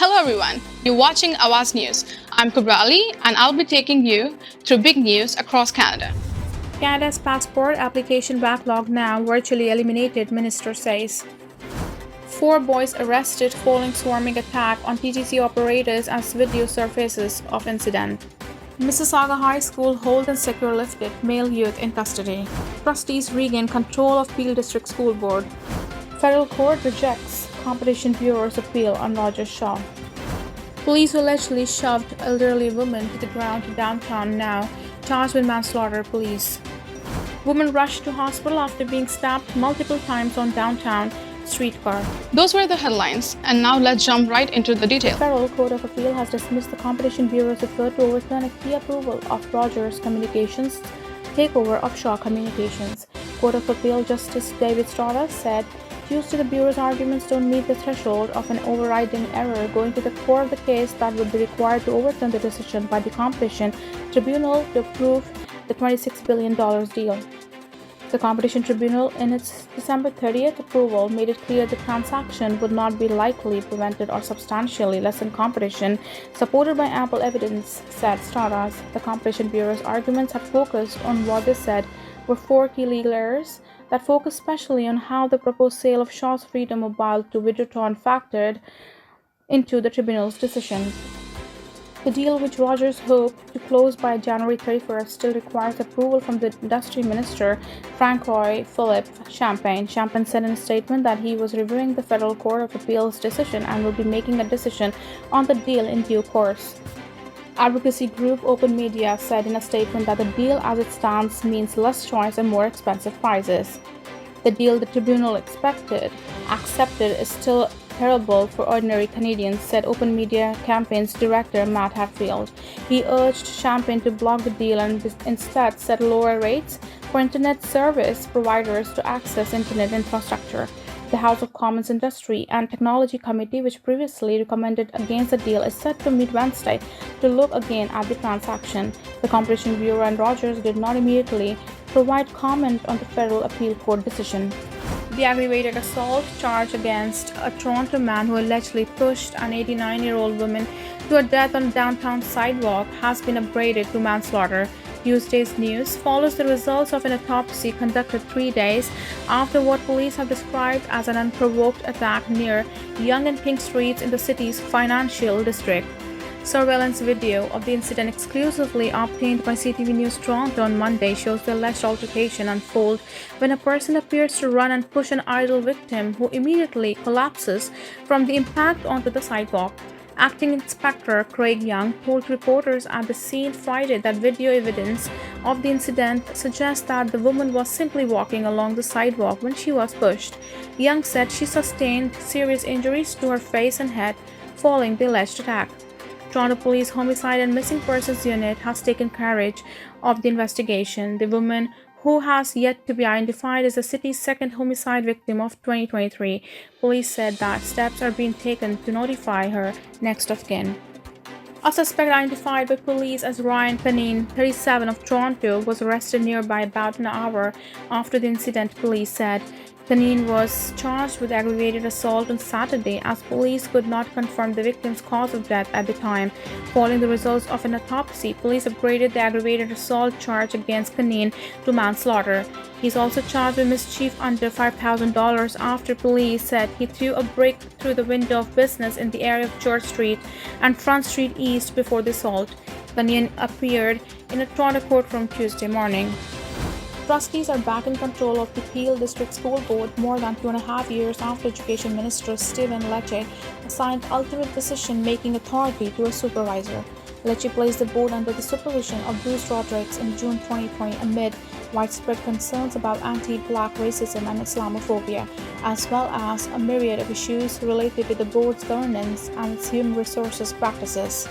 Hello everyone, you're watching Awaz News. I'm Kubra Ali and I'll be taking you through big news across Canada. Canada's passport application backlog now virtually eliminated, Minister says. 4 boys arrested following swarming attack on TTC operators as video surfaces of incident. Mississauga High School hold and secure lifted, male youth in custody. Trustees regain control of Peel District School Board. Federal court rejects Competition Bureau's appeal on Rogers Shaw. Police allegedly shoved elderly woman to the ground downtown now, charged with manslaughter. Police. Woman rushed to hospital after being stabbed multiple times on downtown streetcar. Those were the headlines, and now let's jump right into the detail. Federal Court of Appeal has dismissed the Competition Bureau's effort to overturn a key approval of Rogers Communications' takeover of Shaw Communications. Court of Appeal Justice David Strada said Tuesday the Bureau's arguments don't meet the threshold of an overriding error going to the core of the case that would be required to overturn the decision by the Competition Tribunal to approve the $26 billion deal. The Competition Tribunal, in its December 30th approval, made it clear the transaction would not be likely prevented or substantially lessen competition, supported by ample evidence, said Stradas. The Competition Bureau's arguments have focused on what they said were 4 key legal errors that focus especially on how the proposed sale of Shaw's Freedom Mobile to Videotron factored into the Tribunal's decision. The deal, which Rogers hoped to close by January 31st, still requires approval from the Industry Minister, Francois Philippe Champagne. Champagne said in a statement that he was reviewing the Federal Court of Appeal's decision and will be making a decision on the deal in due course. Advocacy group Open Media said in a statement that the deal as it stands means less choice and more expensive prices. The deal the tribunal accepted is still terrible for ordinary Canadians, said Open Media Campaign's director Matt Hatfield. He urged Champagne to block the deal and instead set lower rates for internet service providers to access internet infrastructure. The House of Commons Industry and Technology Committee, which previously recommended against the deal, is set to meet Wednesday to look again at the transaction. The Competition Bureau and Rogers did not immediately provide comment on the federal appeal court decision. The aggravated assault charge against a Toronto man who allegedly pushed an 89-year-old woman to her death on a downtown sidewalk has been upgraded to manslaughter. Tuesday's news follows the results of an autopsy conducted 3 days after what police have described as an unprovoked attack near Yonge and King Streets in the city's financial district. Surveillance video of the incident exclusively obtained by CTV News Toronto on Monday shows the alleged altercation unfold when a person appears to run and push an idle victim who immediately collapses from the impact onto the sidewalk. Acting Inspector Craig Young told reporters at the scene Friday that video evidence of the incident suggests that the woman was simply walking along the sidewalk when she was pushed. Young said she sustained serious injuries to her face and head following the alleged attack. Toronto Police Homicide and Missing Persons Unit has taken charge of the investigation. The woman, who has yet to be identified, is the city's second homicide victim of 2023. Police said that steps are being taken to notify her next of kin. A suspect identified by police as Ryan Panine, 37, of Toronto, was arrested nearby about an hour after the incident, police said. Panine was charged with aggravated assault on Saturday as police could not confirm the victim's cause of death at the time. Following the results of an autopsy, police upgraded the aggravated assault charge against Panine to manslaughter. He's also charged with mischief under $5,000 after police said he threw a brick through the window of business in the area of Church Street and Front Street East before the assault. Panine appeared in a Toronto courtroom Tuesday morning. Trustees are back in control of the Peel District School Board more than 2.5 years after Education Minister Stephen Lecce assigned ultimate decision-making authority to a supervisor. Lecce placed the board under the supervision of Bruce Rodrigues in June 2020 amid widespread concerns about anti-black racism and Islamophobia, as well as a myriad of issues related to the board's governance and its human resources practices.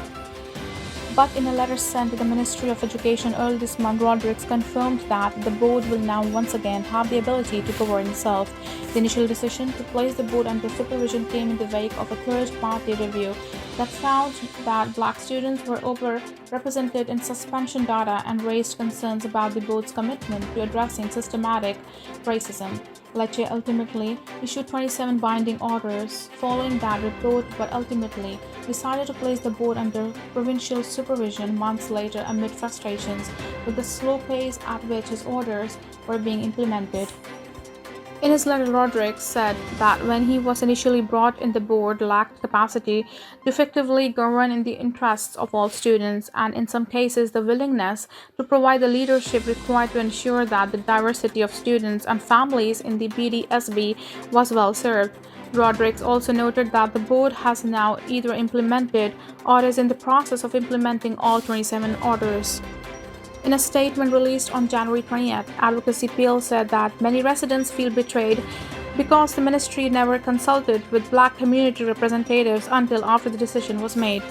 But in a letter sent to the Ministry of Education early this month, Rodrigues confirmed that the board will now once again have the ability to govern itself. The initial decision to place the board under supervision came in the wake of a third-party review that found that black students were overrepresented in suspension data and raised concerns about the board's commitment to addressing systematic racism. Lecce ultimately issued 27 binding orders following that report, but ultimately decided to place the board under provincial supervision months later amid frustrations with the slow pace at which his orders were being implemented. In his letter, Rodriguez said that when he was initially brought in, the board lacked capacity to effectively govern in the interests of all students, and in some cases, the willingness to provide the leadership required to ensure that the diversity of students and families in the BDSB was well served. Rodriguez also noted that the board has now either implemented or is in the process of implementing all 27 orders. In a statement released on January 20th, Advocacy PL said that many residents feel betrayed because the ministry never consulted with Black community representatives until after the decision was made.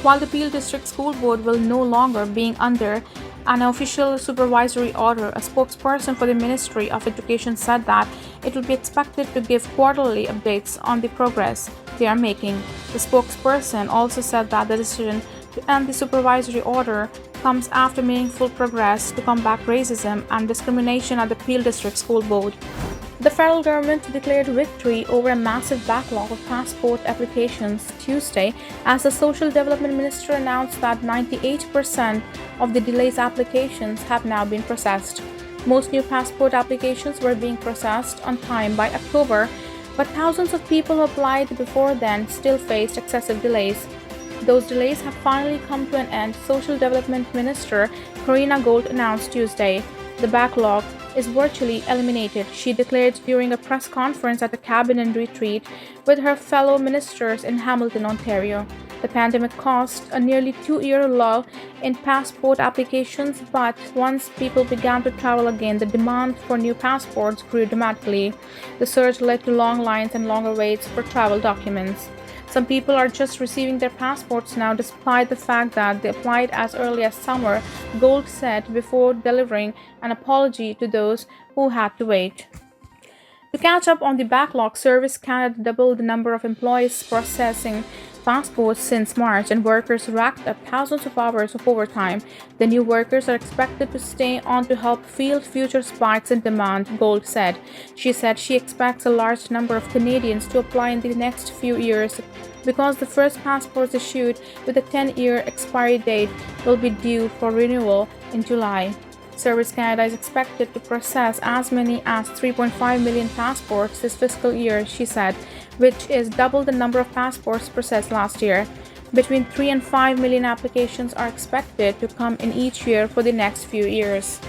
While the Peel District School Board will no longer be under an official supervisory order, a spokesperson for the Ministry of Education said that it will be expected to give quarterly updates on the progress they are making. The spokesperson also said that the decision to end the supervisory order comes after meaningful progress to combat racism and discrimination at the Peel District School Board. The federal government declared victory over a massive backlog of passport applications Tuesday as the Social Development Minister announced that 98% of the delayed applications have now been processed. Most new passport applications were being processed on time by October, but thousands of people who applied before then still faced excessive delays. Those delays have finally come to an end, Social Development Minister Karina Gold announced Tuesday. The backlog is virtually eliminated, she declared during a press conference at a cabinet retreat with her fellow ministers in Hamilton, Ontario. The pandemic caused a nearly 2-year lull in passport applications, but once people began to travel again, the demand for new passports grew dramatically. The surge led to long lines and longer waits for travel documents. Some people are just receiving their passports now despite the fact that they applied as early as summer, Gold said before delivering an apology to those who had to wait. To catch up on the backlog, Service Canada doubled the number of employees processing passports since March, and workers racked up thousands of hours of overtime. The new workers are expected to stay on to help field future spikes in demand, Gold said. She said she expects a large number of Canadians to apply in the next few years because the first passports issued with a 10-year expiry date will be due for renewal in July. Service Canada is expected to process as many as 3.5 million passports this fiscal year, she said, which is double the number of passports processed last year. Between 3 and 5 million applications are expected to come in each year for the next few years.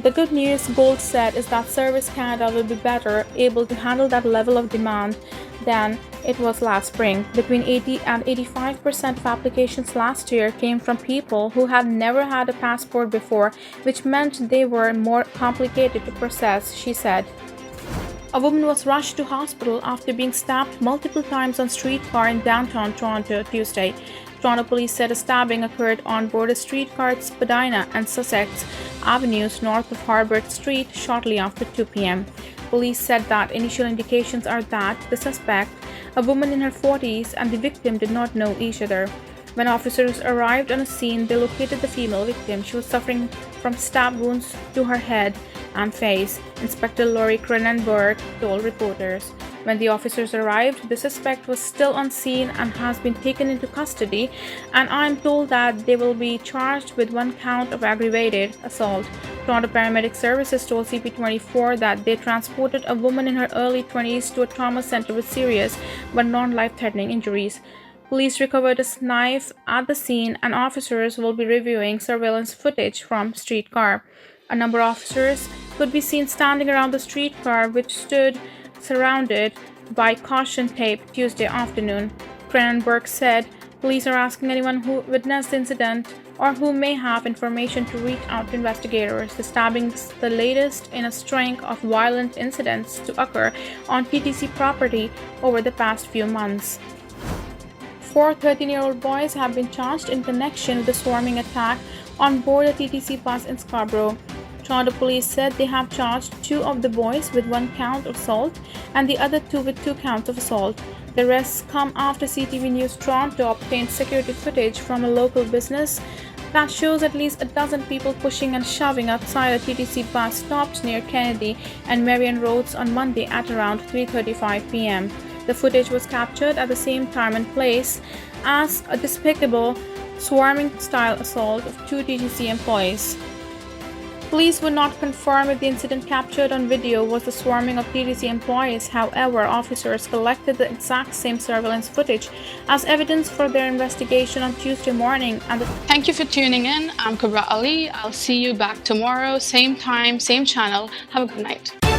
The good news, Gold said, is that Service Canada will be better able to handle that level of demand than it was last spring. Between 80 and 85% of applications last year came from people who had never had a passport before, which meant they were more complicated to process, she said. A woman was rushed to hospital after being stabbed multiple times on a streetcar in downtown Toronto Tuesday. Toronto police said a stabbing occurred on board a streetcar at Spadina and Sussex Avenues north of Harbert Street shortly after 2 p.m. Police said that initial indications are that the suspect, a woman in her 40s, and the victim did not know each other. When officers arrived on the scene, they located the female victim. She was suffering from stab wounds to her head and face, Inspector Laurie Cronenberg told reporters. When the officers arrived, the suspect was still on scene and has been taken into custody, and I am told that they will be charged with 1 count of aggravated assault. Toronto Paramedic Services told CP24 that they transported a woman in her early 20s to a trauma center with serious but non-life-threatening injuries. Police recovered a knife at the scene, and officers will be reviewing surveillance footage from streetcar. A number of officers could be seen standing around the streetcar, which stood surrounded by caution tape Tuesday afternoon. Cronenberg said police are asking anyone who witnessed the incident or who may have information to reach out to investigators. The stabbings, the latest in a string of violent incidents to occur on TTC property over the past few months. 4 13-year-old boys have been charged in connection with the swarming attack on board a TTC bus in Scarborough. Toronto police said they have charged 2 of the boys with 1 count of assault and the other 2 with 2 counts of assault. The arrests come after CTV News Toronto obtained security footage from a local business that shows at least a dozen people pushing and shoving outside a TTC bus stopped near Kennedy and Marion Roads on Monday at around 3:35 p.m. The footage was captured at the same time and place as a despicable swarming-style assault of two TTC employees. Police would not confirm if the incident captured on video was the swarming of TTC employees. However, officers collected the exact same surveillance footage as evidence for their investigation on Tuesday morning. Thank you for tuning in. I'm Kubra Ali. I'll see you back tomorrow, same time, same channel. Have a good night.